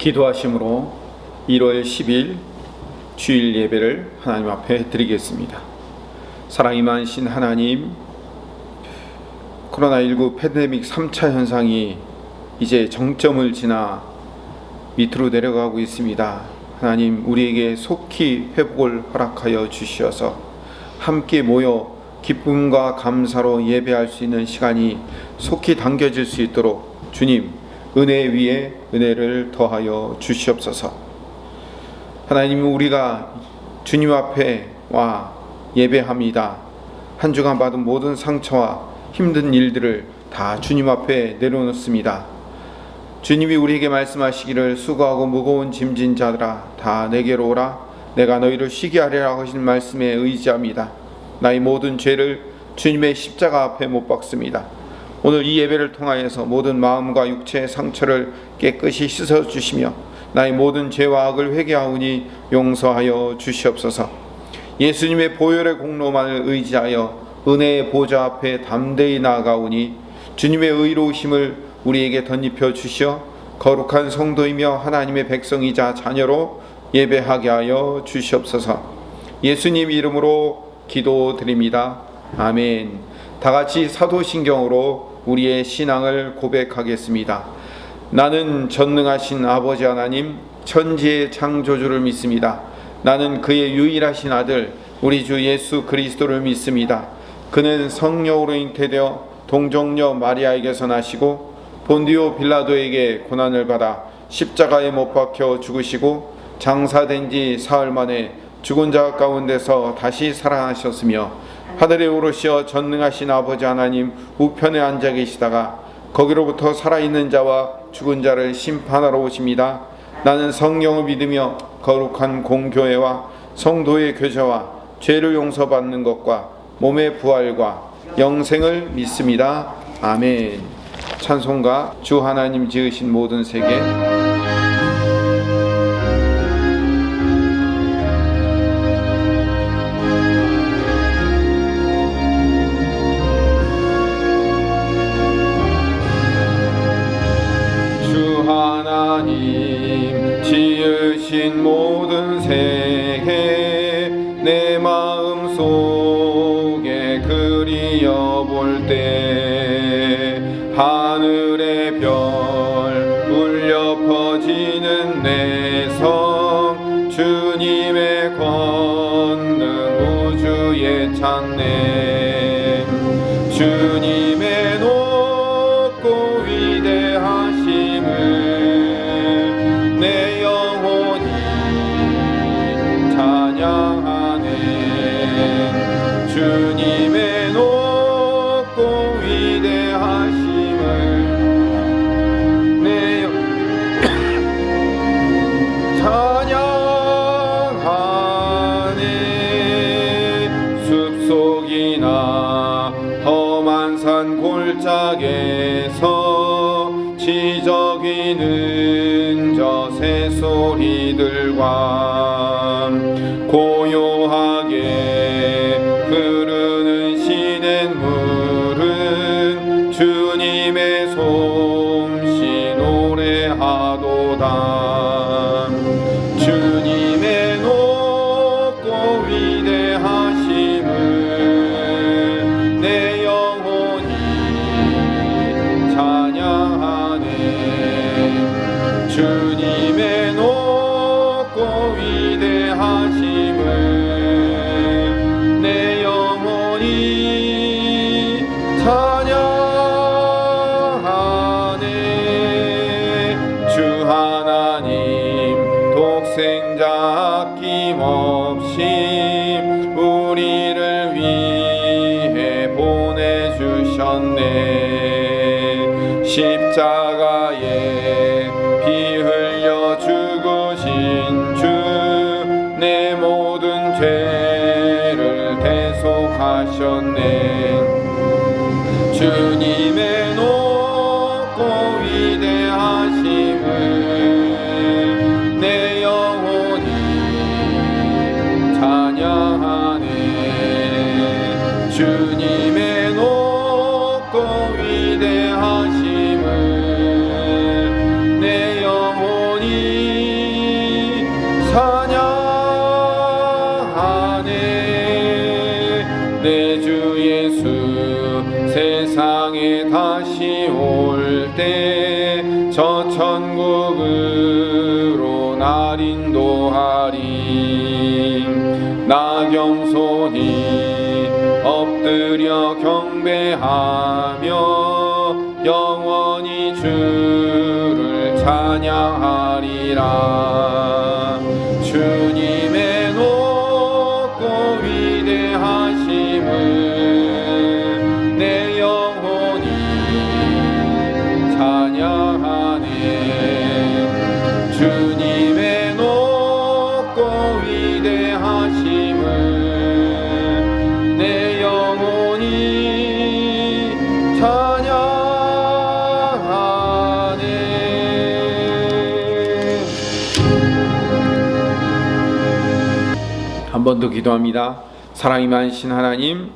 기도하심으로 1월 10일 주일 예배를 하나님 앞에 드리겠습니다. 사랑이 많으신 하나님, 코로나19 팬데믹 3차 현상이 이제 정점을 지나 밑으로 내려가고 있습니다. 하나님, 우리에게 속히 회복을 허락하여 주시어서 함께 모여 기쁨과 감사로 예배할 수 있는 시간이 속히 당겨질 수 있도록 주님, 은혜 위에 은혜를 더하여 주시옵소서. 하나님, 우리가 주님 앞에 와 예배합니다. 한 주간 받은 모든 상처와 힘든 일들을 다 주님 앞에 내려놓습니다. 주님이 우리에게 말씀하시기를 수고하고 무거운 짐진 자들아 다 내게로 오라, 내가 너희를 쉬게 하리라 하신 말씀에 의지합니다. 나의 모든 죄를 주님의 십자가 앞에 못 박습니다. 오늘 이 예배를 통하여서 모든 마음과 육체의 상처를 깨끗이 씻어주시며 나의 모든 죄와 악을 회개하오니 용서하여 주시옵소서. 예수님의 보혈의 공로만을 의지하여 은혜의 보좌 앞에 담대히 나아가오니 주님의 의로우심을 우리에게 덧입혀 주시어 거룩한 성도이며 하나님의 백성이자 자녀로 예배하게 하여 주시옵소서. 예수님 이름으로 기도드립니다. 아멘. 다같이 사도신경으로 우리의 신앙을 고백하겠습니다. 나는 전능하신 아버지 하나님, 천지의 창조주를 믿습니다. 나는 그의 유일하신 아들 우리 주 예수 그리스도를 믿습니다. 그는 성령으로 잉태되어 동정녀 마리아에게서 나시고 본디오 빌라도에게 고난을 받아 십자가에 못 박혀 죽으시고 장사된 지 사흘 만에 죽은 자 가운데서 다시 살아나셨으며 하늘에 오르시어 전능하신 아버지 하나님 우편에 앉아 계시다가 거기로부터 살아있는 자와 죽은 자를 심판하러 오십니다. 나는 성령을 믿으며 거룩한 공교회와 성도의 교제와 죄를 용서받는 것과 몸의 부활과 영생을 믿습니다. 아멘. 찬송가 주 하나님 지으신 모든 세계. 하나님 지으신 모든 세계 내 마음 속에 그리어볼 때 하늘의 별 울려 퍼지는 내성 주님의 권능 우주에 찬네 주님의 높고 위대하심을 내 영혼이 찬양하네 주님의 높고 위대하심을 내 찬양하네 숲속이나 험한 산 골짜기에서 지저귀는 저 새소리들과 고요하게 흐르는 시냇물은 주님의 솜씨 노래하도다 주님의 높고 위대하심을 내 영혼이 찬양하네 주님의 높고 위대하심을 내 영혼이 찬양하네 주 하나님 독생자 아낌없이 우리를 위해 보내주셨네 십자가에 피 흘려 죽으신 주 내 모든 죄를 대속하셨네 주님의 높고 위대하심을 내 영혼이 찬양하네 주님의 높고 위대하심을 내 영혼이 때 저 천국으로 날 인도하리. 나 겸손히 엎드려 경배하며 영원히 주를 찬양하리라. 주님의 높고 위대하심을 내 영혼이 찬양하네. 주님의 높고 위대하심을 내 영혼이 찬양하네. 한 번 더 기도합니다. 사랑이 많으신 하나님,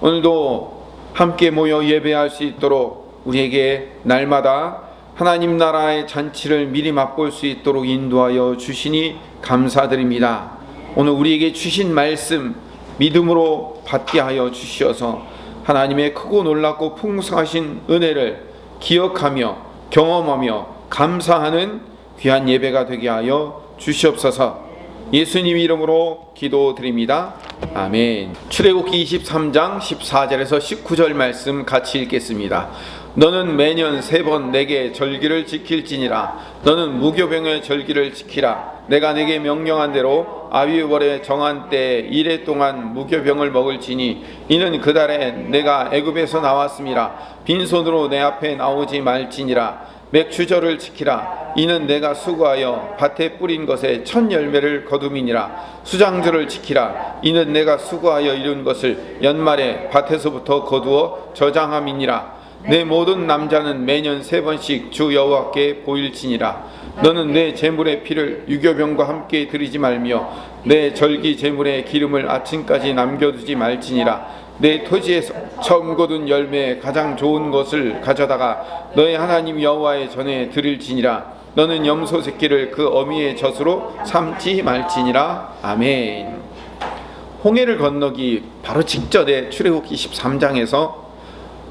오늘도 함께 모여 예배할 수 있도록 우리에게 날마다 하나님 나라의 잔치를 미리 맛볼 수 있도록 인도하여 주시니 감사드립니다. 오늘 우리에게 주신 말씀 믿음으로 받게 하여 주시어서 하나님의 크고 놀랍고 풍성하신 은혜를 기억하며 경험하며 감사하는 귀한 예배가 되게 하여 주시옵소서. 예수님 이름으로 기도드립니다. 아멘. 출애굽기 23장 14절에서 19절 말씀 같이 읽겠습니다. 너는 매년 3번 내게 절기를 지킬지니라. 너는 무교병의 절기를 지키라. 내가 내게 명령한 대로 아비월에 정한 때에 1해 동안 무교병을 먹을지니 이는 그 달에 내가 애굽에서 나왔음이라. 빈손으로 내 앞에 나오지 말지니라. 맥추절을 지키라. 이는 내가 수고하여 밭에 뿌린 것에 첫 열매를 거둠이니라. 수장절을 지키라. 이는 내가 수고하여 이룬 것을 연말에 밭에서부터 거두어 저장함이니라. 내 모든 남자는 매년 3번씩 주 여호와께 보일지니라. 너는 내 제물의 피를 유교병과 함께 드리지 말며 내 절기 제물의 기름을 아침까지 남겨두지 말지니라. 내 토지에서 처음 거둔 열매에 가장 좋은 것을 가져다가 너의 하나님 여호와의 전에 드릴지니라. 너는 염소 새끼를 그 어미의 젖으로 삼지 말지니라. 아멘. 홍해를 건너기 바로 직전에 출애굽기 23장에서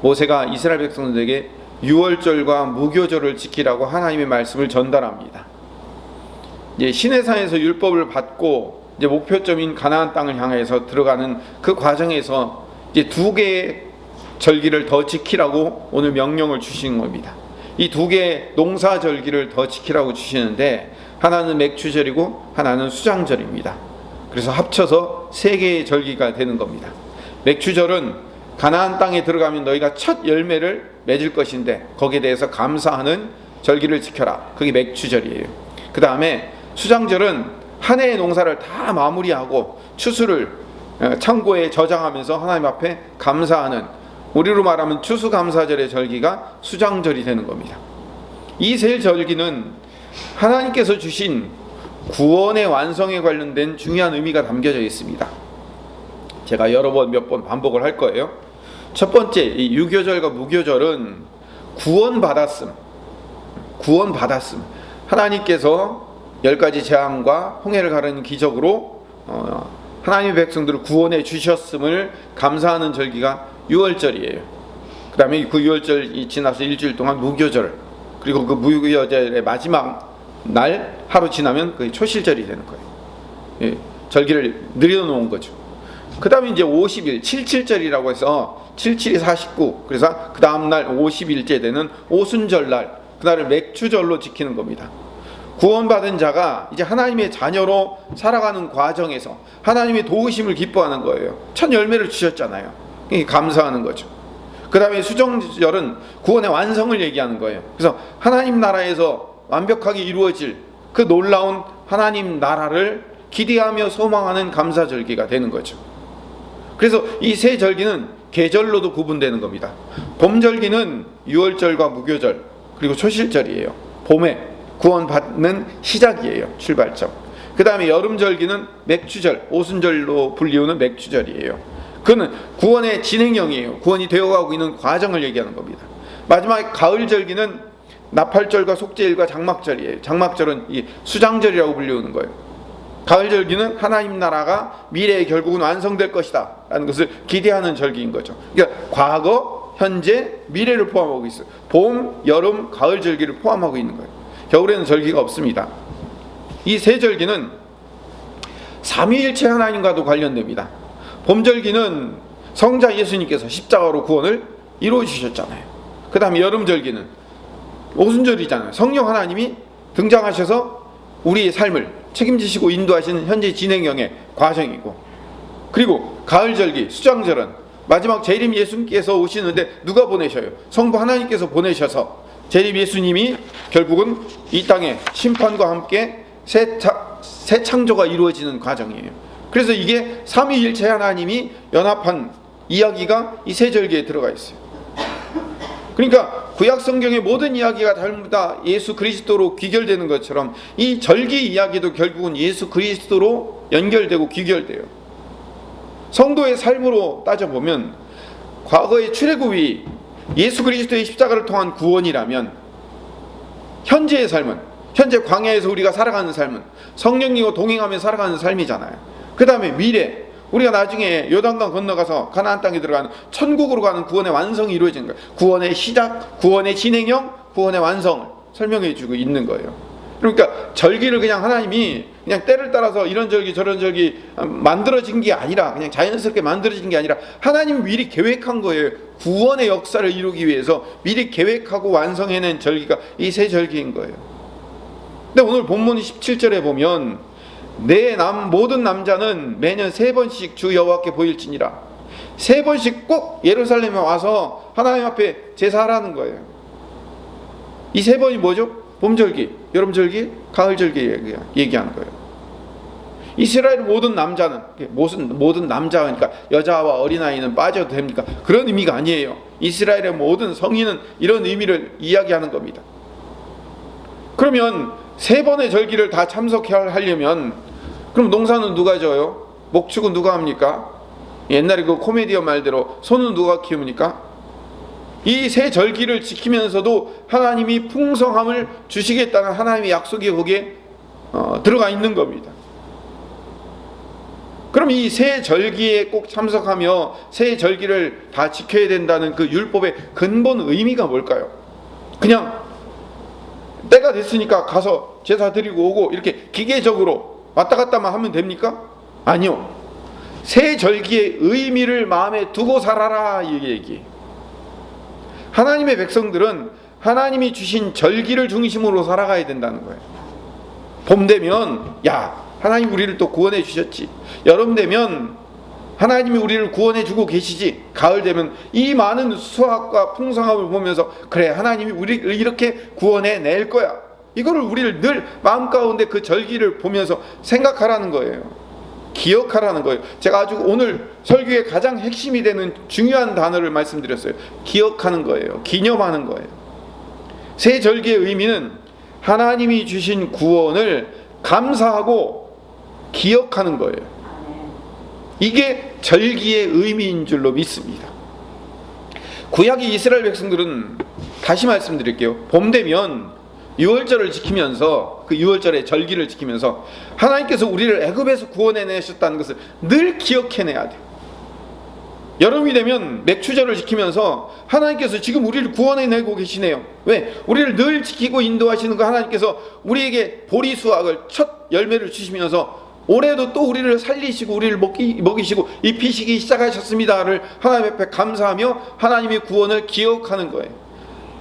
모세가 이스라엘 백성들에게 유월절과 무교절을 지키라고 하나님의 말씀을 전달합니다. 이제 시내산에서 율법을 받고 이제 목표점인 가나안 땅을 향해서 들어가는 그 과정에서 이제 2개의 절기를 더 지키라고 오늘 명령을 주시는 겁니다. 이 2개의 농사 절기를 더 지키라고 주시는데 하나는 맥추절이고 하나는 수장절입니다. 그래서 합쳐서 3개의 절기가 되는 겁니다. 맥추절은 가나안 땅에 들어가면 너희가 첫 열매를 맺을 것인데 거기에 대해서 감사하는 절기를 지켜라. 그게 맥추절이에요. 그 다음에 수장절은 한 해의 농사를 다 마무리하고 추수를 창고에 저장하면서 하나님 앞에 감사하는, 우리로 말하면 추수감사절의 절기가 수장절이 되는 겁니다. 이 세 절기는 하나님께서 주신 구원의 완성에 관련된 중요한 의미가 담겨져 있습니다. 제가 몇 번 반복을 할 거예요. 첫 번째, 이 유교절과 무교절은 구원받았음. 하나님께서 10가지 재앙과 홍해를 가르는 기적으로 하나님의 백성들을 구원해 주셨음을 감사하는 절기가 유월절이에요. 그 다음에 그 유월절이 지나서 일주일 동안 무교절, 그리고 그 무교절의 마지막 날 하루 지나면 그게 초실절이 되는 거예요. 예, 절기를 늘려놓은 거죠. 그 다음에 이제 50일, 77절이라고 해서 77이 49, 그래서 그 다음날 50일째 되는 오순절날, 그날을 맥추절로 지키는 겁니다. 구원받은 자가 이제 하나님의 자녀로 살아가는 과정에서 하나님의 도우심을 기뻐하는 거예요. 첫 열매를 주셨잖아요. 감사하는 거죠. 그 다음에 수정절은 구원의 완성을 얘기하는 거예요. 그래서 하나님 나라에서 완벽하게 이루어질 그 놀라운 하나님 나라를 기대하며 소망하는 감사절기가 되는 거죠. 그래서 이 세 절기는 계절로도 구분되는 겁니다. 봄절기는 유월절과 무교절, 그리고 초실절이에요. 봄에 구원받는 시작이에요. 출발점. 그 다음에 여름절기는 맥추절, 오순절로 불리우는 맥추절이에요. 그는 구원의 진행형이에요. 구원이 되어가고 있는 과정을 얘기하는 겁니다. 마지막 가을절기는 나팔절과 속죄일과 장막절이에요. 장막절은 이 수장절이라고 불리우는 거예요. 가을절기는 하나님 나라가 미래에 결국은 완성될 것이다 라는 것을 기대하는 절기인 거죠. 그러니까 과거, 현재, 미래를 포함하고 있어요. 봄, 여름, 가을 절기를 포함하고 있는 거예요. 겨울에는 절기가 없습니다. 이 세 절기는 삼위일체 하나님과도 관련됩니다. 봄 절기는 성자 예수님께서 십자가로 구원을 이루어 주셨잖아요. 그 다음에 여름 절기는 오순절이잖아요. 성령 하나님이 등장하셔서 우리의 삶을 책임지시고 인도하시는 현재 진행형의 과정이고, 그리고 가을 절기, 수장절은 마지막 재림 예수님께서 오시는데 누가 보내셔요? 성부 하나님께서 보내셔서 재림 예수님이 결국은 이 땅에 심판과 함께 새 창조가 이루어지는 과정이에요. 그래서 이게 삼위일체 하나님이 연합한 이야기가 이 세 절기에 들어가 있어요. 그러니까 구약 성경의 모든 이야기가 전부 다 예수 그리스도로 귀결되는 것처럼 이 절기 이야기도 결국은 예수 그리스도로 연결되고 귀결돼요. 성도의 삶으로 따져보면 과거의 출애굽이 예수 그리스도의 십자가를 통한 구원이라면, 현재의 삶은, 현재 광야에서 우리가 살아가는 삶은 성령님과 동행하며 살아가는 삶이잖아요. 그 다음에 미래, 우리가 나중에 요단강 건너가서 가나안 땅에 들어가는 천국으로 가는 구원의 완성이 이루어지는 거예요. 구원의 시작, 구원의 진행형, 구원의 완성을 설명해 주고 있는 거예요. 그러니까 절기를 그냥 하나님이 그냥 때를 따라서 이런 절기 저런 절기 만들어진 게 아니라, 그냥 자연스럽게 만들어진 게 아니라 하나님 미리 계획한 거예요. 구원의 역사를 이루기 위해서 미리 계획하고 완성해낸 절기가 이 세 절기인 거예요. 근데 오늘 본문 17절에 보면 내 모든 남자는 매년 3번씩 주 여호와께 보일지니라. 3번씩 꼭 예루살렘에 와서 하나님 앞에 제사하라는 거예요. 이 3번이 뭐죠? 봄절기, 여름절기, 가을절기 얘기하는 거예요. 이스라엘 모든 남자는, 모든 남자, 그러니까 여자와 어린아이는 빠져도 됩니까? 그런 의미가 아니에요. 이스라엘의 모든 성인은 이런 의미를 이야기하는 겁니다. 그러면 3번의 절기를 다 참석하려면 그럼 농사는 누가 져요? 목축은 누가 합니까? 옛날에 그 코미디언 말대로 소는 누가 키웁니까? 이 세 절기를 지키면서도 하나님이 풍성함을 주시겠다는 하나님의 약속이 거기에 들어가 있는 겁니다. 그럼 이 세 절기에 꼭 참석하며 세 절기를 다 지켜야 된다는 그 율법의 근본 의미가 뭘까요? 그냥 때가 됐으니까 가서 제사 드리고 오고 이렇게 기계적으로 왔다 갔다만 하면 됩니까? 아니요. 세 절기의 의미를 마음에 두고 살아라, 이 얘기. 하나님의 백성들은 하나님이 주신 절기를 중심으로 살아가야 된다는 거예요. 봄 되면 야, 하나님 우리를 또 구원해 주셨지. 여름 되면 하나님이 우리를 구원해 주고 계시지. 가을 되면 이 많은 수확과 풍성함을 보면서 그래, 하나님이 우리를 이렇게 구원해 낼 거야. 이거를 우리를 늘 마음 가운데 그 절기를 보면서 생각하라는 거예요. 기억하라는 거예요. 제가 아주 오늘 설교의 가장 핵심이 되는 중요한 단어를 말씀드렸어요. 기억하는 거예요. 기념하는 거예요. 새 절기의 의미는 하나님이 주신 구원을 감사하고 기억하는 거예요. 이게 절기의 의미인 줄로 믿습니다. 구약의 이스라엘 백성들은, 다시 말씀드릴게요, 봄 되면 유월절을 지키면서, 그 유월절의 절기를 지키면서 하나님께서 우리를 애굽에서 구원해내셨다는 것을 늘 기억해내야 돼요. 여름이 되면 맥추절을 지키면서 하나님께서 지금 우리를 구원해내고 계시네요. 왜? 우리를 늘 지키고 인도하시는 그 하나님께서 우리에게 보리수확을 첫 열매를 주시면서 올해도 또 우리를 살리시고 우리를 먹이시고 입히시기 시작하셨습니다를 하나님 앞에 감사하며 하나님의 구원을 기억하는 거예요.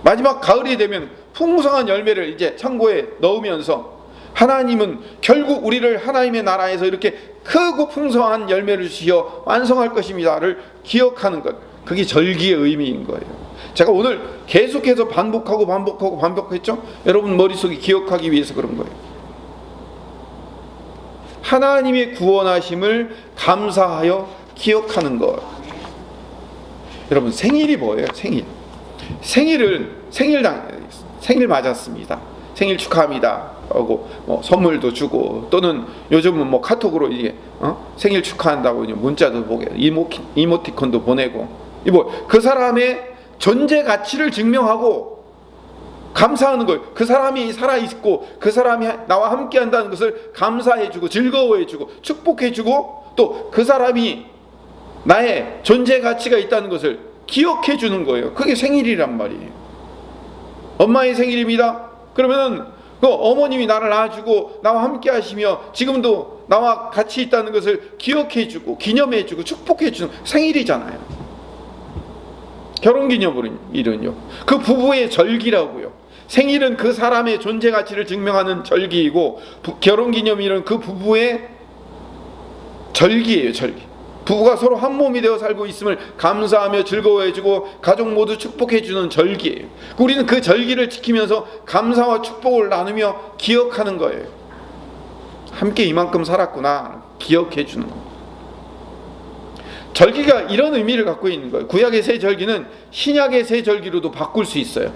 마지막 가을이 되면 풍성한 열매를 이제 창고에 넣으면서 하나님은 결국 우리를 하나님의 나라에서 이렇게 크고 풍성한 열매를 주시어 완성할 것입니다를 기억하는 것, 그게 절기의 의미인 거예요. 제가 오늘 계속해서 반복했죠? 여러분 머릿속에 기억하기 위해서 그런 거예요. 하나님의 구원하심을 감사하여 기억하는 것. 여러분 생일이 뭐예요? 생일 맞았습니다. 생일 축하합니다 하고 뭐 선물도 주고, 또는 요즘은 뭐 카톡으로 이게 생일 축하한다고 문자도 보게, 이모티콘도 보내고, 그 사람의 존재 가치를 증명하고 감사하는 거예요. 그 사람이 살아있고 그 사람이 나와 함께 한다는 것을 감사해주고 즐거워해주고 축복해주고, 또 그 사람이 나의 존재 가치가 있다는 것을 기억해 주는 거예요. 그게 생일이란 말이에요. 엄마의 생일입니다. 그러면은 그 어머님이 나를 낳아주고 나와 함께 하시며 지금도 나와 같이 있다는 것을 기억해 주고 기념해 주고 축복해 주는 생일이잖아요. 결혼기념일은요, 그 부부의 절기라고요. 생일은 그 사람의 존재 가치를 증명하는 절기이고, 결혼기념일은 그 부부의 절기예요. 절기. 부부가 서로 한 몸이 되어 살고 있음을 감사하며 즐거워해주고 가족 모두 축복해주는 절기예요. 우리는 그 절기를 지키면서 감사와 축복을 나누며 기억하는 거예요. 함께 이만큼 살았구나 기억해주는 거예요. 절기가 이런 의미를 갖고 있는 거예요. 구약의 새 절기는 신약의 새 절기로도 바꿀 수 있어요.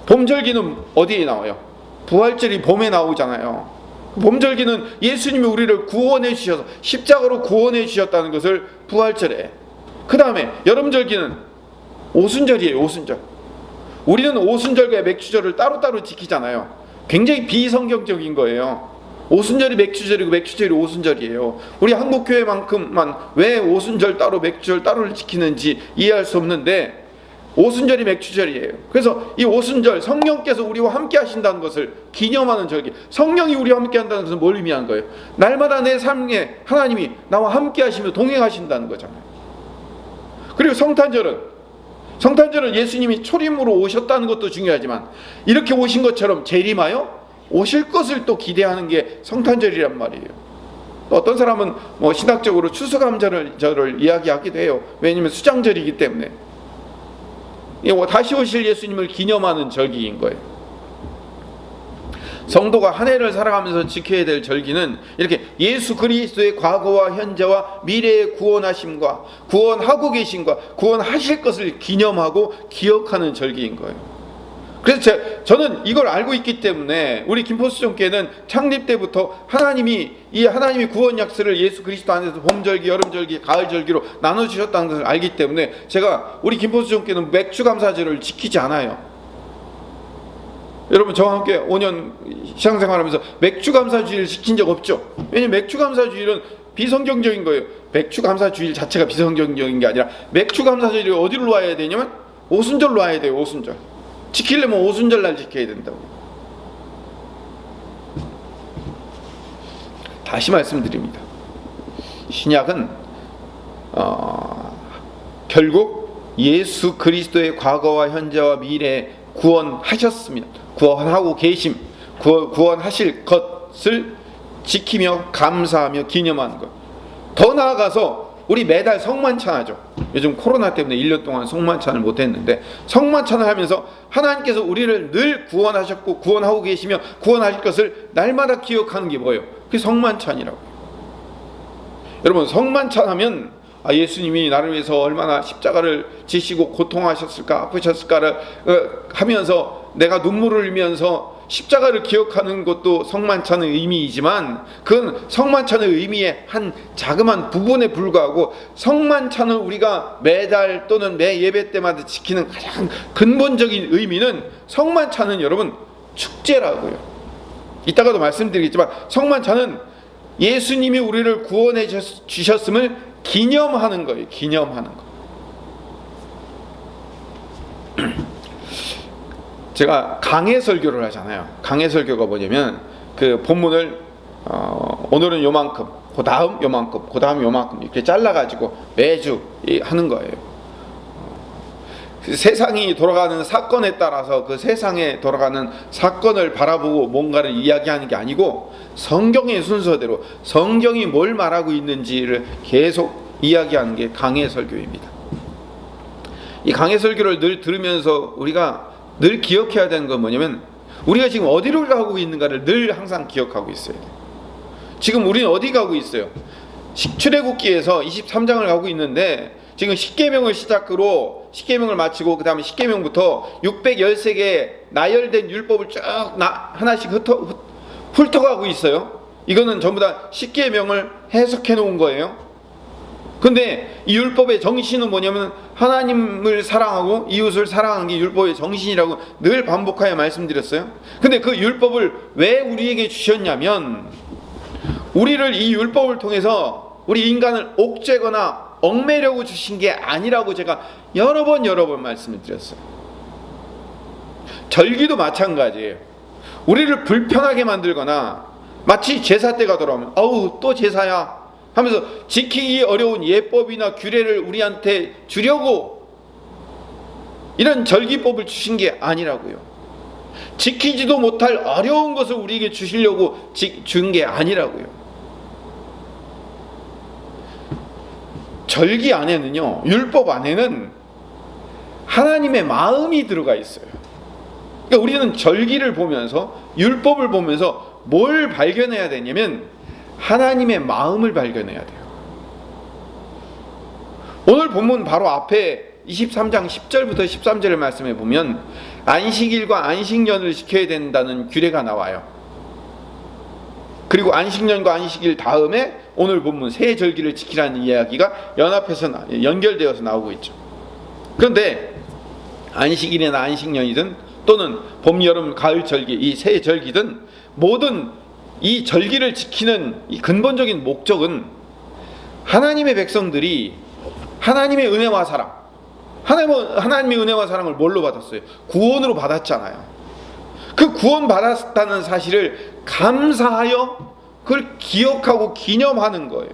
봄절기는 어디에 나와요? 부활절이 봄에 나오잖아요. 봄절기는 예수님이 우리를 구원해 주셔서 십자가로 구원해 주셨다는 것을 부활절에. 그 다음에 여름절기는 오순절이에요. 오순절. 우리는 오순절과 맥주절을 따로따로 지키잖아요. 굉장히 비성경적인 거예요. 오순절이 맥주절이고 맥주절이 오순절이에요. 우리 한국교회만큼만 왜 오순절 따로 맥주절 따로를 지키는지 이해할 수 없는데, 오순절이 맥주절이에요. 그래서 이 오순절, 성령께서 우리와 함께 하신다는 것을 기념하는 절기. 성령이 우리와 함께 한다는 것은 뭘 의미하는 거예요? 날마다 내 삶에 하나님이 나와 함께 하시며 동행하신다는 거잖아요. 그리고 성탄절은 예수님이 초림으로 오셨다는 것도 중요하지만, 이렇게 오신 것처럼 재림하여 오실 것을 또 기대하는 게 성탄절이란 말이에요. 어떤 사람은 신학적으로 추수감사절을 이야기하기도 해요. 왜냐하면 수장절이기 때문에. 다시 오실 예수님을 기념하는 절기인 거예요. 성도가 한 해를 살아가면서 지켜야 될 절기는 이렇게 예수 그리스도의 과거와 현재와 미래의 구원하심과 구원하고 계심과 구원하실 것을 기념하고 기억하는 절기인 거예요. 그래서 저는 이걸 알고 있기 때문에 우리 김포수종교회는 창립 때부터 하나님이 구원 약속을 예수 그리스도 안에서 봄절기, 여름절기, 가을절기로 나눠주셨다는 것을 알기 때문에 제가 우리 김포수종교회는 맥주감사절을 지키지 않아요. 여러분, 저와 함께 5년 신앙생활하면서 맥주감사주의를 지킨 적 없죠. 왜냐하면 맥주감사주의는 비성경적인 거예요. 맥주감사주의 자체가 비성경적인 게 아니라 맥주감사주의를 어디로 놔야 되냐면 오순절로 놔야 돼요. 오순절. 지키려면 오순절날 지켜야 된다고. 다시 말씀드립니다. 신약은 결국 예수 그리스도의 과거와 현재와 미래에 구원하셨습니다. 구원하고 계심, 구원하실 것을 지키며 감사하며 기념하는 것. 더 나아가서 우리 매달 성만찬하죠. 요즘 코로나 때문에 1년 동안 성만찬을 못했는데, 성만찬을 하면서 하나님께서 우리를 늘 구원하셨고 구원하고 계시며 구원하실 것을 날마다 기억하는 게 뭐예요? 그게 성만찬이라고. 여러분, 성만찬하면 예수님이 나를 위해서 얼마나 십자가를 지시고 고통하셨을까, 아프셨을까를 하면서 내가 눈물을 흘리면서 십자가를 기억하는 것도 성만찬의 의미이지만, 그건 성만찬의 의미의 한 자그마한 부분에 불과하고, 성만찬을 우리가 매달 또는 매 예배 때마다 지키는 가장 근본적인 의미는, 성만찬은 여러분 축제라고요. 이따가도 말씀드리겠지만 성만찬은 예수님이 우리를 구원해 주셨음을 기념하는 거예요. 기념하는 거. 제가 강해설교를 하잖아요. 강해설교가 뭐냐면 그 본문을 오늘은 요만큼, 그 다음 요만큼, 그 다음 요만큼 이렇게 잘라가지고 매주 하는 거예요. 세상이 돌아가는 사건에 따라서 그 세상에 돌아가는 사건을 바라보고 뭔가를 이야기하는 게 아니고, 성경의 순서대로 성경이 뭘 말하고 있는지를 계속 이야기하는 게 강해설교입니다. 이 강해설교를 늘 들으면서 우리가 늘 기억해야 되는 건 뭐냐면, 우리가 지금 어디로 가고 있는가를 늘 항상 기억하고 있어야 돼요. 지금 우리는 어디 가고 있어요? 출애굽기에서 23장을 가고 있는데, 지금 십계명을 시작으로 십계명을 마치고 그 다음에 십계명부터 613개의 나열된 율법을 쭉 하나씩 훑어가고 있어요. 이거는 전부 다 십계명을 해석해 놓은 거예요. 근데 이 율법의 정신은 뭐냐면, 하나님을 사랑하고 이웃을 사랑하는 게 율법의 정신이라고 늘 반복하여 말씀드렸어요. 근데 그 율법을 왜 우리에게 주셨냐면, 우리를 이 율법을 통해서 우리 인간을 옥죄거나 얽매려고 주신 게 아니라고 제가 여러 번 말씀을 드렸어요. 절기도 마찬가지예요. 우리를 불편하게 만들거나 마치 제사 때가 돌아오면 어우 또 제사야 하면서 지키기 어려운 예법이나 규례를 우리한테 주려고 이런 절기법을 주신 게 아니라고요. 지키지도 못할 어려운 것을 우리에게 주시려고 준 게 아니라고요. 절기 안에는요, 율법 안에는 하나님의 마음이 들어가 있어요. 그러니까 우리는 절기를 보면서 율법을 보면서 뭘 발견해야 되냐면 하나님의 마음을 발견해야 돼요. 오늘 본문 바로 앞에 23장 10절부터 13절의 말씀에 보면 안식일과 안식년을 지켜야 된다는 규례가 나와요. 그리고 안식년과 안식일 다음에 오늘 본문 새 절기를 지키라는 이야기가 연결되어서 나오고 있죠. 그런데 안식일이나 안식년이든 또는 봄, 여름, 가을 절기, 이 새 절기든 모든 이 절기를 지키는 이 근본적인 목적은 하나님의 백성들이 하나님의 은혜와 사랑, 하나님의 은혜와 사랑을 뭘로 받았어요? 구원으로 받았잖아요. 그 구원 받았다는 사실을 감사하여 그걸 기억하고 기념하는 거예요.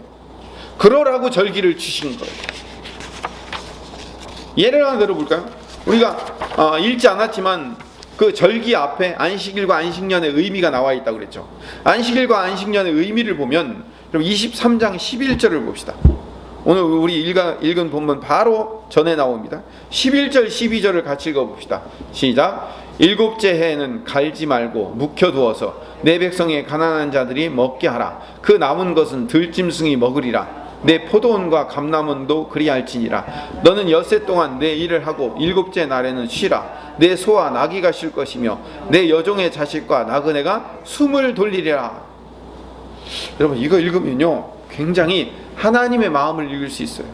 그러라고 절기를 주신 거예요. 예를 하나 들어볼까요? 우리가 읽지 않았지만 그 절기 앞에 안식일과 안식년의 의미가 나와 있다고 그랬죠. 안식일과 안식년의 의미를 보면 그럼 23장 11절을 봅시다. 오늘 우리 읽은 본문 바로 전에 나옵니다. 11절 12절을 같이 읽어봅시다. 시작. 일곱째 해에는 갈지 말고 묵혀두어서 내 백성의 가난한 자들이 먹게 하라. 그 남은 것은 들짐승이 먹으리라. 내 포도원과 감람원도 그리할지니라. 너는 엿새 동안 내 일을 하고 일곱째 날에는 쉬라. 내 소와 나귀가 쉴 것이며 내 여종의 자식과 나그네가 숨을 돌리리라. 여러분 이거 읽으면요 굉장히 하나님의 마음을 읽을 수 있어요.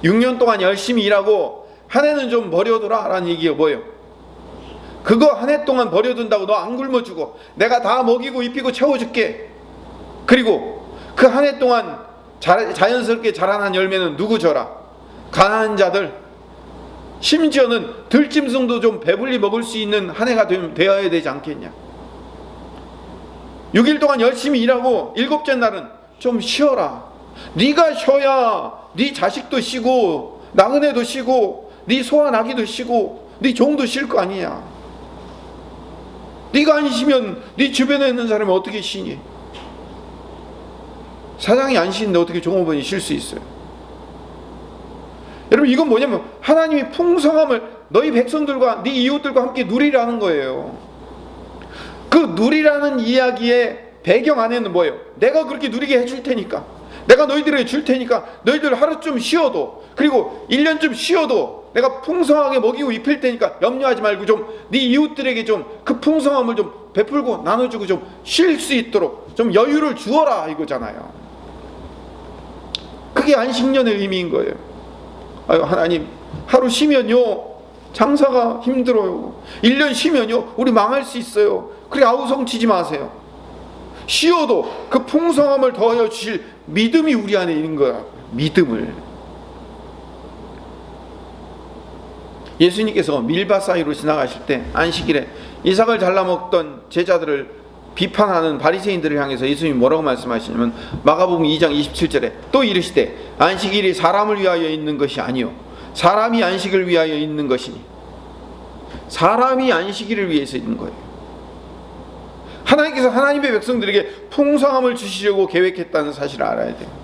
6년 동안 열심히 일하고 한 해는 좀 버려둬라 라는 얘기가 뭐예요? 그거 한 해 동안 버려둔다고 너 안 굶어 죽어. 내가 다 먹이고 입히고 채워줄게. 그리고 그 한 해 동안 자연스럽게 자라난 열매는 누구 줘라? 가난한 자들, 심지어는 들짐승도 좀 배불리 먹을 수 있는 한 해가 되어야 되지 않겠냐? 6일 동안 열심히 일하고 일곱째 날은 좀 쉬어라. 네가 쉬어야 네 자식도 쉬고 나그네도 쉬고 네 소와 나귀도 쉬고 네 종도 쉴 거 아니냐. 네가 안 쉬면 네 주변에 있는 사람이 어떻게 쉬니? 사장이 안 쉬는데 어떻게 종업원이 쉴 수 있어요? 여러분 이건 뭐냐면 하나님이 풍성함을 너희 백성들과 네 이웃들과 함께 누리라는 거예요. 그 누리라는 이야기의 배경 안에는 뭐예요? 내가 그렇게 누리게 해줄 테니까, 내가 너희들에게 줄 테니까 너희들 하루 좀 쉬어도, 그리고 1년 좀 쉬어도 내가 풍성하게 먹이고 입힐 테니까 염려하지 말고 좀 네 이웃들에게 좀 그 풍성함을 좀 베풀고 나눠주고 좀 쉴 수 있도록 좀 여유를 주어라 이거잖아요. 그게 안식년의 의미인 거예요. 아유 하나님 하루 쉬면요 장사가 힘들어요. 1년 쉬면요 우리 망할 수 있어요. 그래 아우성치지 마세요. 쉬어도 그 풍성함을 더하여 주실 믿음이 우리 안에 있는 거야. 믿음을. 예수님께서 밀밭 사이로 지나가실 때 안식일에 이삭을 잘라 먹던 제자들을 비판하는 바리새인들을 향해서 예수님이 뭐라고 말씀하시냐면 마가복음 2장 27절에 또 이르시되 안식일이 사람을 위하여 있는 것이 아니요 사람이 안식을 위하여 있는 것이니. 사람이 안식일을 위해서 있는 거예요. 하나님께서 하나님의 백성들에게 풍성함을 주시려고 계획했다는 사실을 알아야 돼요.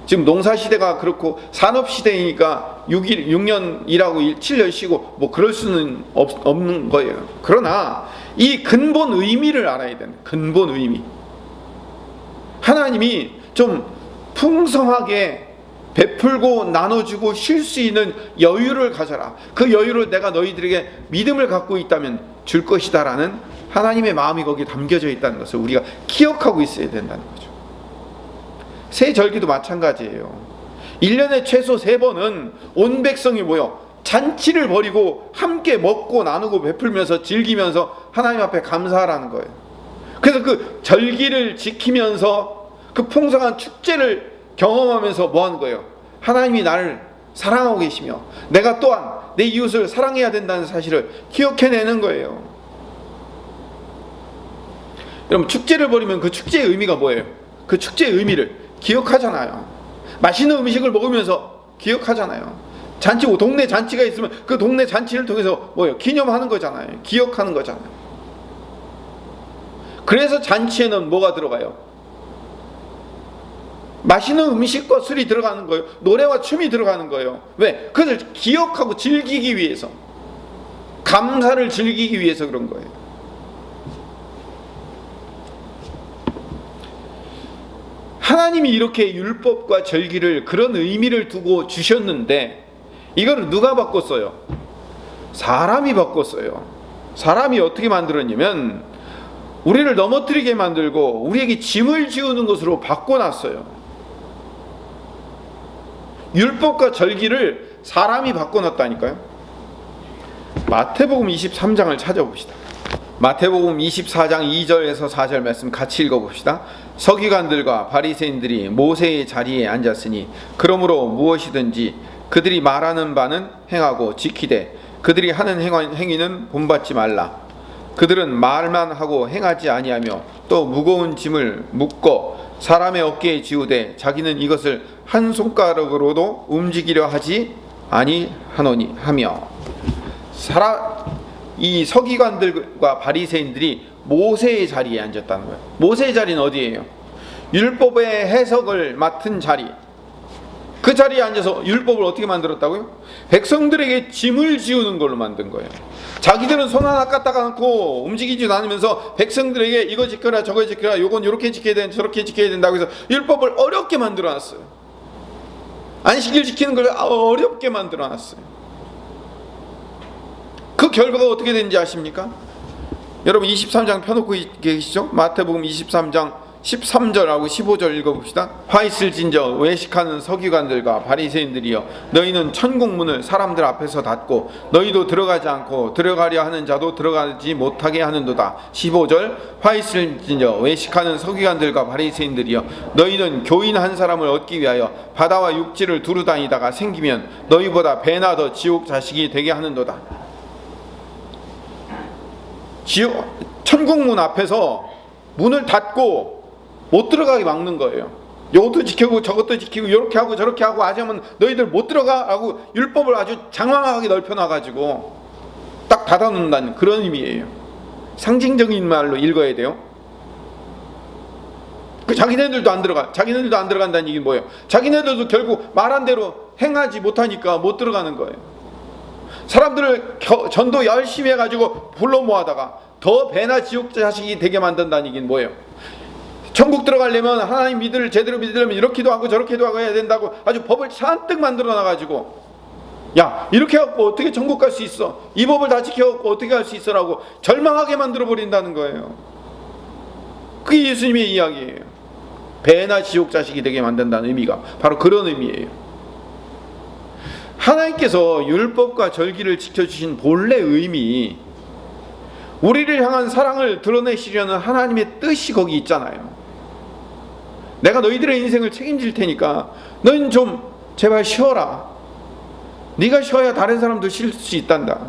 지금 농사시대가 그렇고 산업시대이니까 6년 일하고 7년 쉬고 뭐 그럴 수는 없는 거예요. 그러나 이 근본 의미를 알아야 되는 근본 의미. 하나님이 좀 풍성하게 베풀고 나눠주고 쉴 수 있는 여유를 가져라. 그 여유를 내가 너희들에게 믿음을 갖고 있다면 줄 것이다 라는 하나님의 마음이 거기에 담겨져 있다는 것을 우리가 기억하고 있어야 된다는 거죠. 새 절기도 마찬가지예요. 1년에 최소 3번은 온 백성이 모여 잔치를 벌이고 함께 먹고 나누고 베풀면서 즐기면서 하나님 앞에 감사하라는 거예요. 그래서 그 절기를 지키면서 그 풍성한 축제를 경험하면서 뭐 하는 거예요? 하나님이 나를 사랑하고 계시며 내가 또한 내 이웃을 사랑해야 된다는 사실을 기억해내는 거예요. 여러분, 축제를 벌이면 그 축제의 의미가 뭐예요? 그 축제의 의미를 기억하잖아요. 맛있는 음식을 먹으면서 기억하잖아요. 잔치, 동네 잔치가 있으면 그 동네 잔치를 통해서 뭐예요? 기념하는 거잖아요. 기억하는 거잖아요. 그래서 잔치에는 뭐가 들어가요? 맛있는 음식과 술이 들어가는 거예요. 노래와 춤이 들어가는 거예요. 왜? 그것을 기억하고 즐기기 위해서, 감사를 즐기기 위해서 그런 거예요. 하나님이 이렇게 율법과 절기를 그런 의미를 두고 주셨는데 이거를 누가 바꿨어요? 사람이 바꿨어요. 사람이 어떻게 만들었냐면 우리를 넘어뜨리게 만들고 우리에게 짐을 지우는 것으로 바꿔놨어요. 율법과 절기를 사람이 바꿔놨다니까요. 마태복음 23장을 찾아봅시다. 마태복음 24장 2절에서 4절 말씀 같이 읽어봅시다. 서기관들과 바리새인들이 모세의 자리에 앉았으니 그러므로 무엇이든지 그들이 말하는 바는 행하고 지키되 그들이 하는 행위는 본받지 말라. 그들은 말만 하고 행하지 아니하며 또 무거운 짐을 묶어 사람의 어깨에 지우되 자기는 이것을 한 손가락으로도 움직이려 하지 아니하노니 하며. 이 서기관들과 바리새인들이 모세의 자리에 앉았다는 거예요. 모세의 자리는 어디예요? 율법의 해석을 맡은 자리. 그 자리에 앉아서 율법을 어떻게 만들었다고요? 백성들에게 짐을 지우는 걸로 만든 거예요. 자기들은 손 하나 까딱 않고 움직이지도 않으면서 백성들에게 이거 지켜라 저거 지켜라, 요건 이렇게 지켜야 된다 저렇게 지켜야 된다고 해서 율법을 어렵게 만들어놨어요. 안식일 지키는 걸 어렵게 만들어놨어요. 그 결과가 어떻게 되는지 아십니까? 여러분 23장 펴놓고 계시죠? 마태복음 23장 13절하고 15절 읽어봅시다. 화 있을진저 외식하는 서기관들과 바리새인들이여, 너희는 천국문을 사람들 앞에서 닫고 너희도 들어가지 않고 들어가려 하는 자도 들어가지 못하게 하는도다. 15절 화 있을진저 외식하는 서기관들과 바리새인들이여, 너희는 교인 한 사람을 얻기 위하여 바다와 육지를 두루 다니다가 생기면 너희보다 배나 더 지옥 자식이 되게 하는도다. 천국문 앞에서 문을 닫고 못 들어가게 막는 거예요. 이것도 지키고 저것도 지키고 이렇게 하고 저렇게 하고 하자면 너희들 못 들어가 하고 율법을 아주 장황하게 넓혀놔가지고 딱 닫아놓는다는 그런 의미예요. 상징적인 말로 읽어야 돼요. 자기네들도 안 들어가. 자기네들도 안 들어간다는 얘기는 뭐예요? 자기네들도 결국 말한 대로 행하지 못하니까 못 들어가는 거예요. 사람들을 전도 열심히 해가지고 불러 모아다가 더 배나 지옥 자식이 되게 만든다는 얘기는 뭐예요? 천국 들어가려면 하나님 제대로 믿으려면 이렇게도 하고 저렇게도 하고 해야 된다고 아주 법을 잔뜩 만들어 놔가지고, 야 이렇게 해갖고 어떻게 천국 갈 수 있어, 이 법을 다 지켜갖고 어떻게 갈 수 있어라고 절망하게 만들어 버린다는 거예요. 그게 예수님의 이야기예요. 배나 지옥 자식이 되게 만든다는 의미가 바로 그런 의미예요. 하나님께서 율법과 절기를 지켜주신 본래 의미, 우리를 향한 사랑을 드러내시려는 하나님의 뜻이 거기 있잖아요. 내가 너희들의 인생을 책임질 테니까 너희는 좀 제발 쉬어라. 네가 쉬어야 다른 사람도 쉴 수 있단다.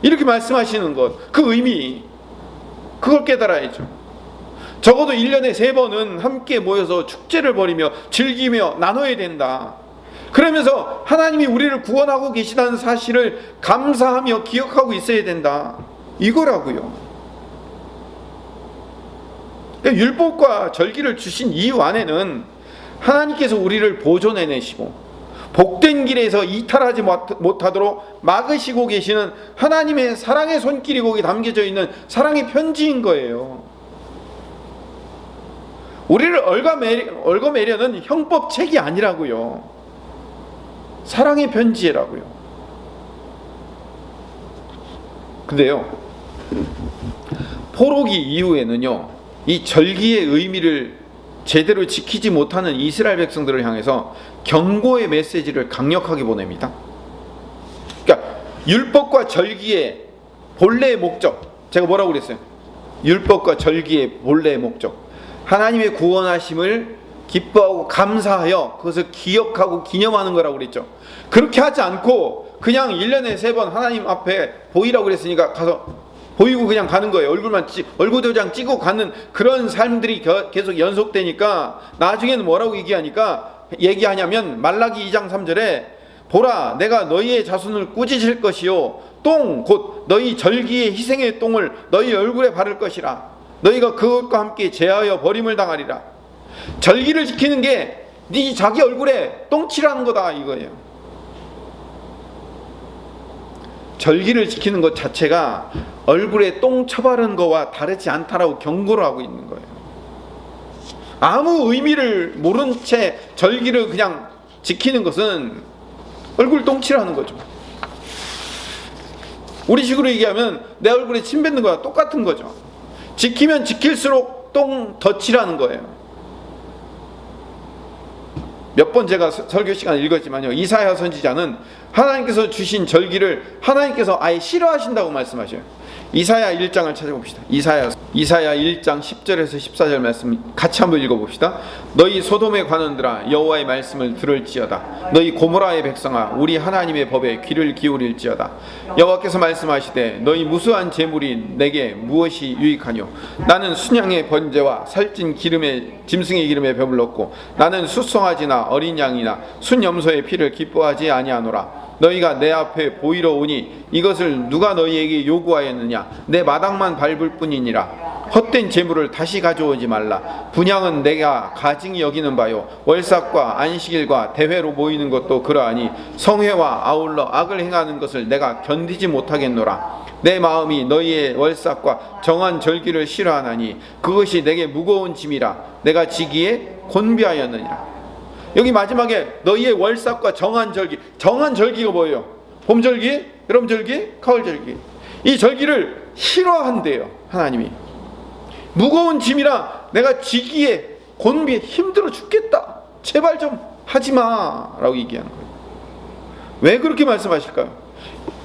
이렇게 말씀하시는 것, 그 의미, 그걸 깨달아야죠. 적어도 1년에 3번은 함께 모여서 축제를 벌이며 즐기며 나눠야 된다. 그러면서 하나님이 우리를 구원하고 계시다는 사실을 감사하며 기억하고 있어야 된다. 이거라고요. 율법과 절기를 주신 이유 안에는 하나님께서 우리를 보존해내시고 복된 길에서 이탈하지 못하도록 막으시고 계시는 하나님의 사랑의 손길이 거기 담겨져 있는 사랑의 편지인 거예요. 우리를 얽어매려는 형법책이 아니라고요. 사랑의 편지라고요. 근데요, 포로기 이후에는요, 이 절기의 의미를 제대로 지키지 못하는 이스라엘 백성들을 향해서 경고의 메시지를 강력하게 보냅니다. 그러니까 율법과 절기의 본래의 목적, 제가 뭐라고 그랬어요? 율법과 절기의 본래의 목적, 하나님의 구원하심을 기뻐하고 감사하여 그것을 기억하고 기념하는 거라고 그랬죠. 그렇게 하지 않고 그냥 1년에 3번 하나님 앞에 보이라고 그랬으니까 가서 보이고 그냥 가는 거예요. 얼굴 도장 찍고 가는 그런 삶들이 계속 연속되니까 나중에는 뭐라고 얘기하냐면 말라기 2장 3절에 보라 내가 너희의 자손을 꾸짖을 것이요 똥 곧 너희 절기의 희생의 똥을 너희 얼굴에 바를 것이라 너희가 그것과 함께 제하여 버림을 당하리라. 절기를 지키는 게 네 자기 얼굴에 똥칠하는 거다 이거예요. 절기를 지키는 것 자체가 얼굴에 똥 쳐바른 거와 다르지 않다라고 경고를 하고 있는 거예요. 아무 의미를 모른 채 절기를 그냥 지키는 것은 얼굴 똥칠하는 거죠. 우리 식으로 얘기하면 내 얼굴에 침 뱉는 거와 똑같은 거죠. 지키면 지킬수록 똥 덧칠하는 거예요. 몇 번 제가 설교 시간에 읽었지만요, 이사야 선지자는 하나님께서 주신 절기를 하나님께서 아예 싫어하신다고 말씀하셔요. 이사야 1장을 찾아봅시다. 이사야 1장 10절에서 14절 말씀 같이 한번 읽어봅시다. 너희 소돔의 관원들아 여호와의 말씀을 들을지어다. 너희 고모라의 백성아 우리 하나님의 법에 귀를 기울일지어다. 여호와께서 말씀하시되 너희 무수한 재물이 내게 무엇이 유익하뇨. 나는 순양의 번제와 살찐 짐승의 기름에 배불렀고 나는 숫송아지나 어린 양이나 순염소의 피를 기뻐하지 아니하노라. 너희가 내 앞에 보이러 오니 이것을 누가 너희에게 요구하였느냐. 내 마당만 밟을 뿐이니라. 헛된 재물을 다시 가져오지 말라. 분향은 내가 가증히 여기는 바요 월삭과 안식일과 대회로 모이는 것도 그러하니 성회와 아울러 악을 행하는 것을 내가 견디지 못하겠노라. 내 마음이 너희의 월삭과 정한 절기를 싫어하나니 그것이 내게 무거운 짐이라 내가 지기에 곤비하였느니라. 여기 마지막에 너희의 월삭과 정한 절기가 뭐예요? 봄절기, 여름절기, 가을절기. 이 절기를 싫어한대요. 하나님이 무거운 짐이라 내가 지기에 곤비에 힘들어 죽겠다. 제발 좀 하지마 라고 얘기하는 거예요. 왜 그렇게 말씀하실까요?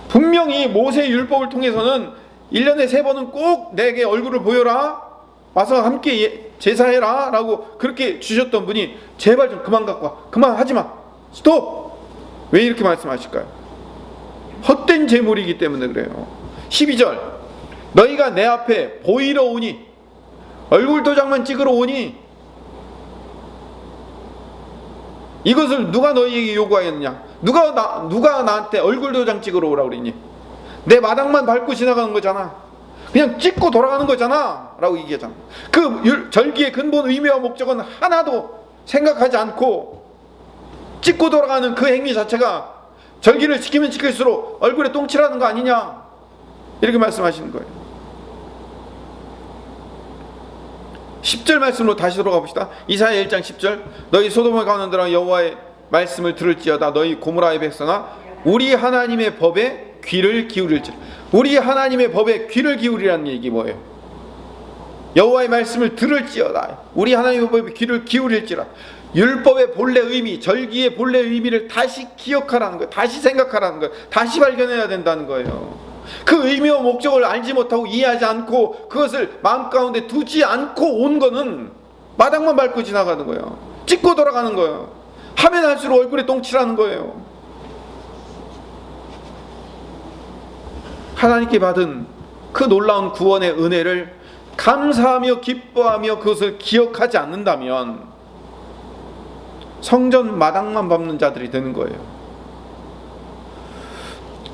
분명히 모세 율법을 통해서는 1년에 3번은 꼭 내게 얼굴을 보여라, 와서 함께 제사해라 라고 그렇게 주셨던 분이 제발 좀 그만 갖고 와, 그만 하지마, 스톱. 왜 이렇게 말씀하실까요? 헛된 재물이기 때문에 그래요. 12절 너희가 내 앞에 보이러 오니 얼굴 도장만 찍으러 오니 이것을 누가 너희에게 요구하였느냐. 누가 나한테 얼굴 도장 찍으러 오라고 그랬니? 내 마당만 밟고 지나가는 거잖아. 그냥 찍고 돌아가는 거잖아 라고 얘기하잖아. 그 절기의 근본 의미와 목적은 하나도 생각하지 않고 찍고 돌아가는 그 행위 자체가 절기를 지키면 지킬수록 얼굴에 똥칠하는 거 아니냐 이렇게 말씀하시는 거예요. 10절 말씀으로 다시 돌아가 봅시다. 이사야 1장 10절 너희 소돔의 관원들아 여호와의 말씀을 들을지어다. 너희 고모라의 백성아 우리 하나님의 법에 귀를 기울일지라. 우리 하나님의 법에 귀를 기울이라는 얘기 뭐예요? 여호와의 말씀을 들을지어다. 우리 하나님의 법에 귀를 기울일지라. 율법의 본래 의미, 절기의 본래 의미를 다시 기억하라는 거예요. 다시 생각하라는 거예요. 다시 발견해야 된다는 거예요. 그 의미와 목적을 알지 못하고 이해하지 않고 그것을 마음 가운데 두지 않고 온 거는 마당만 밟고 지나가는 거예요. 찍고 돌아가는 거예요. 하면 할수록 얼굴에 똥칠하는 거예요. 하나님께 받은 그 놀라운 구원의 은혜를 감사하며 기뻐하며 그것을 기억하지 않는다면 성전 마당만 밟는 자들이 되는 거예요.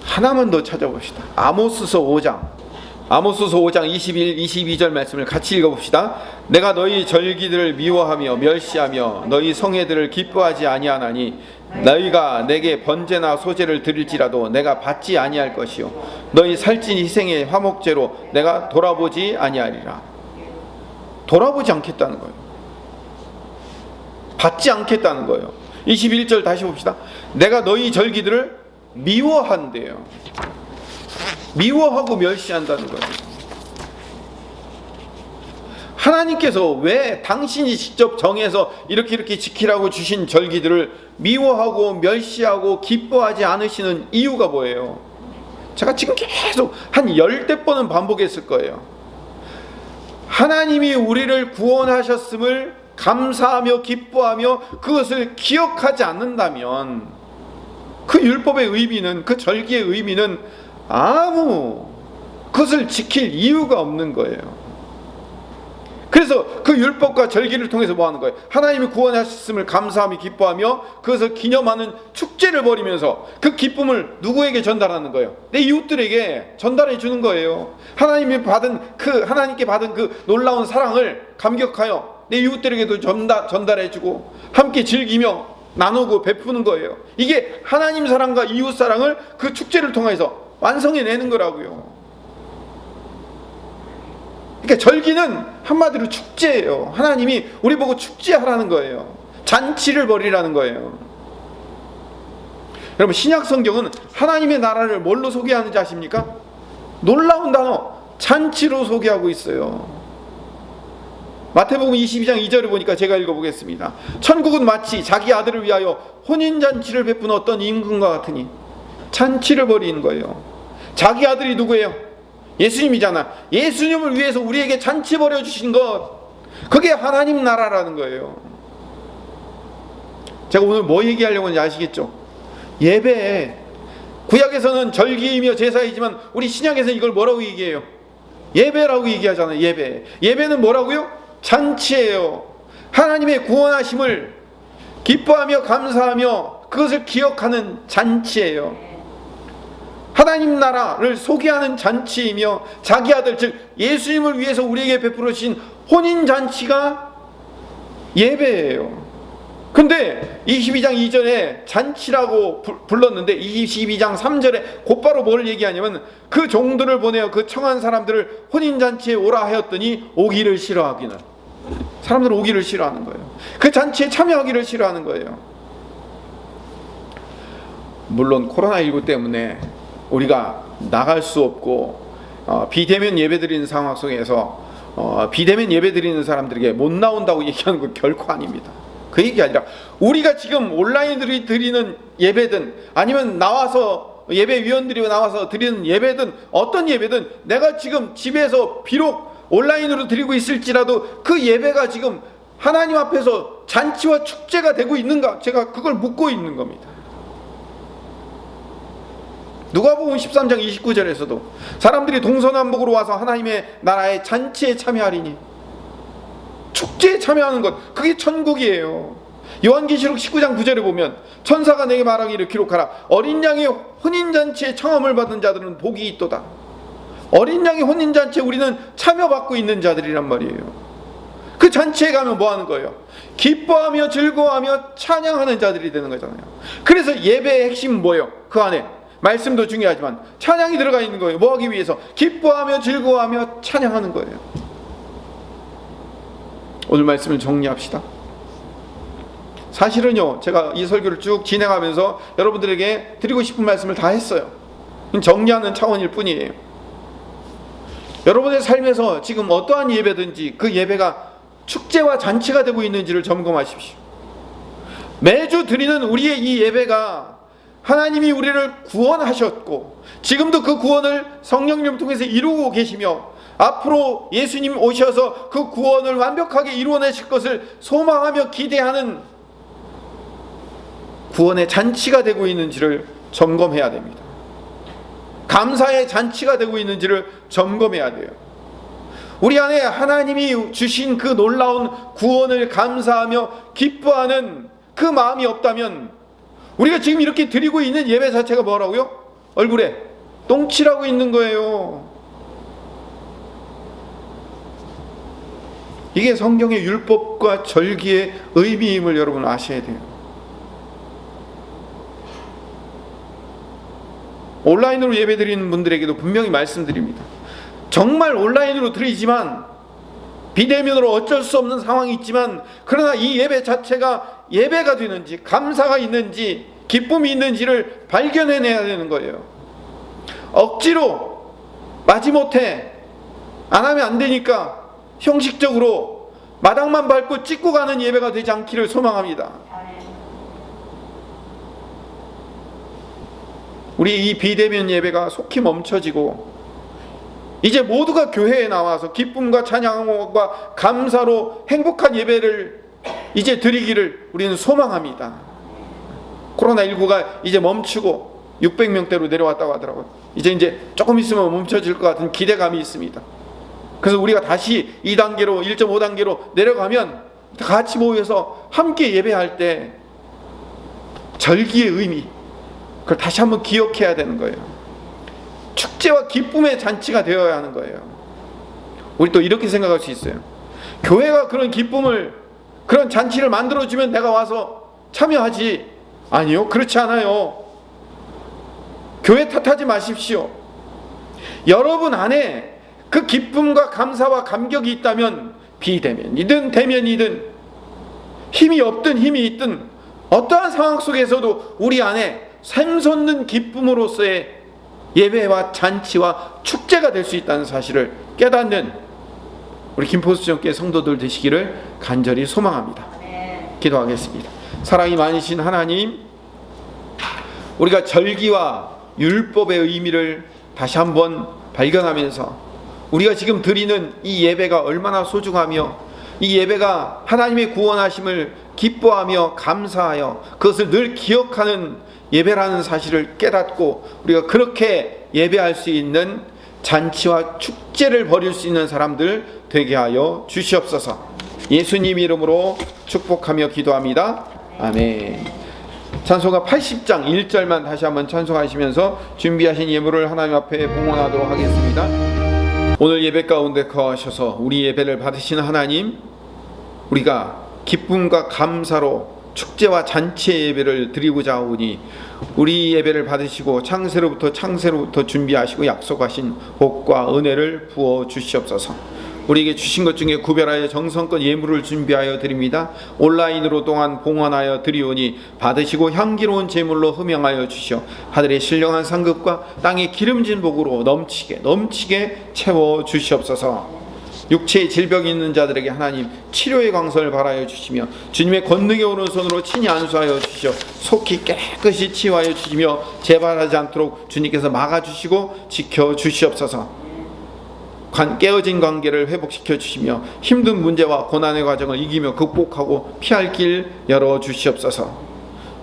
하나만 더 찾아봅시다. 아모스서 5장 21, 22절 말씀을 같이 읽어봅시다. 내가 너희 절기들을 미워하며 멸시하며 너희 성회들을 기뻐하지 아니하나니 너희가 내게 번제나 소제를 드릴지라도 내가 받지 아니할 것이요 너희 살찐 희생의 화목제로 내가 돌아보지 아니하리라. 돌아보지 않겠다는 거예요. 받지 않겠다는 거예요. 21절 다시 봅시다. 내가 너희 절기들을 미워한대요. 미워하고 멸시한다는 거예요. 하나님께서 왜 당신이 직접 정해서 이렇게 지키라고 주신 절기들을 미워하고 멸시하고 기뻐하지 않으시는 이유가 뭐예요? 제가 지금 계속 한 10대 번은 반복했을 거예요. 하나님이 우리를 구원하셨음을 감사하며 기뻐하며 그것을 기억하지 않는다면 그 율법의 의미는, 그 절기의 의미는 아무 그것을 지킬 이유가 없는 거예요. 그래서 그 율법과 절기를 통해서 뭐 하는 거예요? 하나님이 구원하셨음을 감사하며 기뻐하며 그것을 기념하는 축제를 벌이면서 그 기쁨을 누구에게 전달하는 거예요? 내 이웃들에게 전달해 주는 거예요. 하나님께 받은 그 놀라운 사랑을 감격하여 내 이웃들에게도 전달해 주고 함께 즐기며 나누고 베푸는 거예요. 이게 하나님 사랑과 이웃 사랑을 그 축제를 통해서 완성해내는 거라고요. 그러니까 절기는 한마디로 축제예요. 하나님이 우리 보고 축제하라는 거예요. 잔치를 벌이라는 거예요. 여러분, 신약 성경은 하나님의 나라를 뭘로 소개하는지 아십니까? 놀라운 단어, 잔치로 소개하고 있어요. 마태복음 22장 2절을 보니까 제가 읽어보겠습니다. 천국은 마치 자기 아들을 위하여 혼인잔치를 베푸는 어떤 임금과 같으니, 잔치를 벌이는 거예요. 자기 아들이 누구예요? 예수님이잖아. 예수님을 위해서 우리에게 잔치 벌여주신 것, 그게 하나님 나라라는 거예요. 제가 오늘 뭐 얘기하려고 하는지 아시겠죠? 예배. 구약에서는 절기이며 제사이지만 우리 신약에서는 이걸 뭐라고 얘기해요? 예배라고 얘기하잖아요. 예배는 뭐라고요? 잔치예요. 하나님의 구원하심을 기뻐하며 감사하며 그것을 기억하는 잔치예요. 하나님 나라를 소개하는 잔치이며 자기 아들, 즉 예수님을 위해서 우리에게 베풀어 주신 혼인잔치가 예배예요. 근데 22장 2절에 잔치라고 불렀는데 22장 3절에 곧바로 뭘 얘기하냐면 그 종들을 보내어 그 청한 사람들을 혼인잔치에 오라 하였더니 오기를 싫어하기는, 사람들은 오기를 싫어하는 거예요. 그 잔치에 참여하기를 싫어하는 거예요. 물론 코로나19 때문에 우리가 나갈 수 없고 비대면 예배 드리는 상황 속에서 비대면 예배 드리는 사람들에게 못 나온다고 얘기하는 건 결코 아닙니다. 그 얘기 아니라 우리가 지금 온라인으로 드리는 예배든 아니면 나와서 예배위원들이 나와서 드리는 예배든 어떤 예배든 내가 지금 집에서 비록 온라인으로 드리고 있을지라도 그 예배가 지금 하나님 앞에서 잔치와 축제가 되고 있는가, 제가 그걸 묻고 있는 겁니다. 누가복음 13장 29절에서도 사람들이 동서남북으로 와서 하나님의 나라의 잔치에 참여하리니, 축제에 참여하는 것, 그게 천국이에요. 요한계시록 19장 9절에 보면 천사가 내게 말하기를 기록하라. 어린 양의 혼인잔치에 청함을 받은 자들은 복이 있도다. 어린 양의 혼인잔치에 우리는 참여받고 있는 자들이란 말이에요. 그 잔치에 가면 뭐 하는 거예요? 기뻐하며 즐거워하며 찬양하는 자들이 되는 거잖아요. 그래서 예배의 핵심은 뭐예요? 그 안에 말씀도 중요하지만 찬양이 들어가 있는 거예요. 뭐 하기 위해서? 기뻐하며 즐거워하며 찬양하는 거예요. 오늘 말씀을 정리합시다. 사실은요, 제가 이 설교를 쭉 진행하면서 여러분들에게 드리고 싶은 말씀을 다 했어요. 정리하는 차원일 뿐이에요. 여러분의 삶에서 지금 어떠한 예배든지 그 예배가 축제와 잔치가 되고 있는지를 점검하십시오. 매주 드리는 우리의 이 예배가 하나님이 우리를 구원하셨고 지금도 그 구원을 성령님을 통해서 이루고 계시며 앞으로 예수님 오셔서 그 구원을 완벽하게 이루어내실 것을 소망하며 기대하는 구원의 잔치가 되고 있는지를 점검해야 됩니다. 감사의 잔치가 되고 있는지를 점검해야 돼요. 우리 안에 하나님이 주신 그 놀라운 구원을 감사하며 기뻐하는 그 마음이 없다면 우리가 지금 이렇게 드리고 있는 예배 자체가 뭐라고요? 얼굴에 똥칠하고 있는 거예요. 이게 성경의 율법과 절기의 의미임을 여러분 아셔야 돼요. 온라인으로 예배 드리는 분들에게도 분명히 말씀드립니다. 정말 온라인으로 드리지만 비대면으로 어쩔 수 없는 상황이 있지만 그러나 이 예배 자체가 예배가 되는지 감사가 있는지 기쁨이 있는지를 발견해내야 되는 거예요. 억지로 마지못해 안 하면 안 되니까 형식적으로 마당만 밟고 찍고 가는 예배가 되지 않기를 소망합니다. 우리 이 비대면 예배가 속히 멈춰지고 이제 모두가 교회에 나와서 기쁨과 찬양과 감사로 행복한 예배를 이제 드리기를 우리는 소망합니다. 코로나19가 이제 멈추고 600명대로 내려왔다고 하더라고요. 이제 조금 있으면 멈춰질 것 같은 기대감이 있습니다. 그래서 우리가 다시 2단계로 1.5단계로 내려가면 같이 모여서 함께 예배할 때 절기의 의미, 그걸 다시 한번 기억해야 되는 거예요. 축제와 기쁨의 잔치가 되어야 하는 거예요. 우리 또 이렇게 생각할 수 있어요. 교회가 그런 기쁨을, 그런 잔치를 만들어주면 내가 와서 참여하지. 아니요, 그렇지 않아요. 교회 탓하지 마십시오. 여러분 안에 그 기쁨과 감사와 감격이 있다면 비대면이든 대면이든 힘이 없든 힘이 있든 어떠한 상황 속에서도 우리 안에 샘솟는 기쁨으로서의 예배와 잔치와 축제가 될 수 있다는 사실을 깨닫는 우리 김포수정교회 성도들 되시기를 간절히 소망합니다. 기도하겠습니다. 사랑이 많으신 하나님, 우리가 절기와 율법의 의미를 다시 한번 발견하면서 우리가 지금 드리는 이 예배가 얼마나 소중하며 이 예배가 하나님의 구원하심을 기뻐하며 감사하여 그것을 늘 기억하는 예배라는 사실을 깨닫고 우리가 그렇게 예배할 수 있는 잔치와 축제를 벌일 수 있는 사람들 되게 하여 주시옵소서. 예수님 이름으로 축복하며 기도합니다. 아멘. 찬송가 80장 1절만 다시 한번 찬송하시면서 준비하신 예물을 하나님 앞에 봉헌하도록 하겠습니다. 오늘 예배 가운데 거하셔서 우리 예배를 받으신 하나님, 우리가 기쁨과 감사로 축제와 잔치의 예배를 드리고자 하오니 우리 예배를 받으시고 창세로부터 준비하시고 약속하신 복과 은혜를 부어 주시옵소서. 우리에게 주신 것 중에 구별하여 정성껏 예물을 준비하여 드립니다. 온라인으로 또한 봉헌하여 드리오니 받으시고 향기로운 제물로 흠양하여 주시어 하늘의 신령한 상급과 땅의 기름진 복으로 넘치게 채워 주시옵소서. 육체의 질병이 있는 자들에게 하나님 치료의 광선을 발하여 주시며 주님의 권능의 오른손으로 친히 안수하여 주시어 속히 깨끗이 치유하여 주시며 재발하지 않도록 주님께서 막아주시고 지켜주시옵소서. 깨어진 관계를 회복시켜 주시며 힘든 문제와 고난의 과정을 이기며 극복하고 피할 길 열어주시옵소서.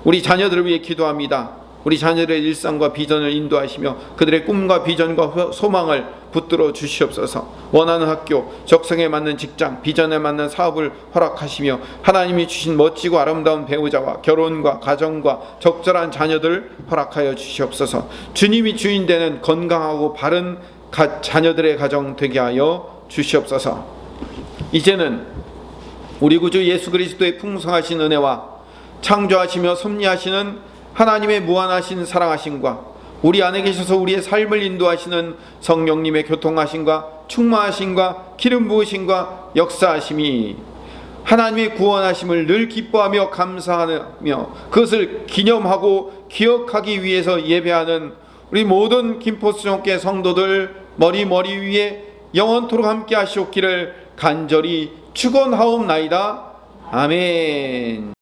우리 자녀들을 위해 기도합니다. 우리 자녀들의 일상과 비전을 인도하시며 그들의 꿈과 비전과 소망을 붙들어 주시옵소서. 원하는 학교, 적성에 맞는 직장, 비전에 맞는 사업을 허락하시며 하나님이 주신 멋지고 아름다운 배우자와 결혼과 가정과 적절한 자녀들을 허락하여 주시옵소서. 주님이 주인 되는 건강하고 바른 자녀들의 가정 되게 하여 주시옵소서. 이제는 우리 구주 예수 그리스도의 풍성하신 은혜와 창조하시며 섭리하시는 하나님의 무한하신 사랑하심과 우리 안에 계셔서 우리의 삶을 인도하시는 성령님의 교통하심과 충만하심과 기름 부으심과 역사하심이 하나님의 구원하심을 늘 기뻐하며 감사하며 그것을 기념하고 기억하기 위해서 예배하는 우리 모든 김포수정교회 성도들 머리 위에 영원토록 함께 하시옵기를 간절히 축원하옵나이다. 아멘.